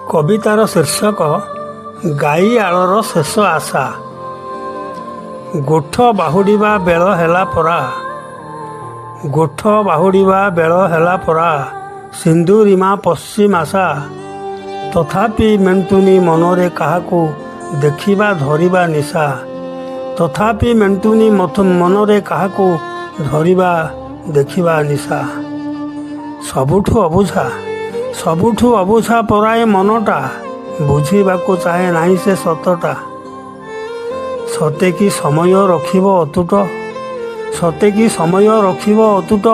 କବିତାର ଶୀର୍ଷକ ଗାଈ ଆଳର ଶେଷ ଆଶା। ଗୋଠ ବାହୁଡ଼ିବା ବେଳ ହେଲା ପରା, ଗୋଠ ବାହୁଡ଼ିବା ବେଳ ହେଲା ପରା, ସିନ୍ଦୁରିମା ପଶ୍ଚିମ ଆଶା। ତଥାପି ମେଣ୍ଟୁନି ମନରେ କାହାକୁ ଦେଖିବା ଧରିବା ନିଶା। ତଥାପି ମେଣ୍ଟୁନି ମନରେ କାହାକୁ ଧରିବା ଦେଖିବା ନିଶା। ସବୁଠୁ ଅବୁଝା ପରାଏ ମନଟା, ବୁଝିବାକୁ ଚାହେଁ ନାହିଁ ସେ ସତଟା। ସତେ କି ସମୟ ରଖିବ ଅତୁଟ, ସତେ କି ସମୟ ରଖିବ ଅତୁଟ,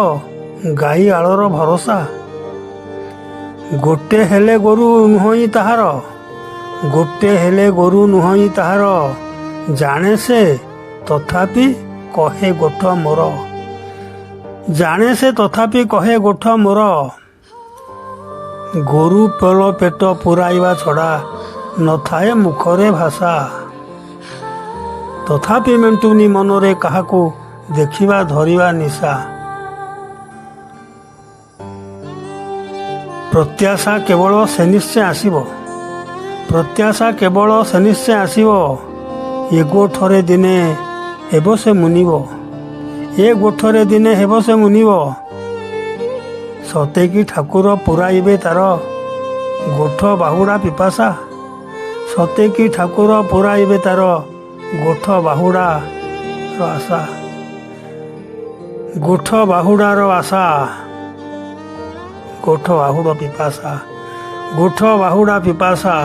ଗାଈ ଆଳର ଭରସା। ଗୋଟେ ହେଲେ ଗୋରୁ ନୁହଁଇ ତାହାର, ଗୋଟେ ହେଲେ ଗୋରୁ ନୁହଁଇ ତାହାର, ଜାଣେ ସେ ତଥାପି କହେ ଗୋଠ ମୋର, ଜାଣେ ସେ ତଥାପି କହେ ଗୋଠ ମୋର। ଗୋରୁ ପେଟ ପୁରାଇବା ଛଡ଼ା ନଥାଏ ମୁଖରେ ଭାଷା। ତଥାପି ମେଣ୍ଟୁନି ମନରେ କାହାକୁ ଦେଖିବା ଧରିବା ନିଶା। ପ୍ରତ୍ୟାଶା କେବଳ ସେ ନିଶ୍ଚେ ଆସିବ, ପ୍ରତ୍ୟାଶା କେବଳ ସେ ନିଶ୍ଚେ ଆସିବ। ଏ ଗୋଠରେ ଦିନେ ହେବ ସେ ମୁନିବ, ଏ ଗୋଠରେ ଦିନେ ହେବ ସେ ମୁନିବ। ସତେ କି ଠାକୁର ପୁରାଇବେ ତାର ଗୋଠ ବାହୁଡ଼ା ପିପାସା। ସତେ କି ଠାକୁର ପୁରାଇବେ ତାର ଗୋଠ ବାହୁଡ଼ାର ଆଶା। ଗୋଠ ବାହୁଡ଼ାର ଆଶା, ଗୋଠ ବାହୁଡ଼ା ପିପାସା, ଗୋଠ ବାହୁଡ଼ା ପିପାସା।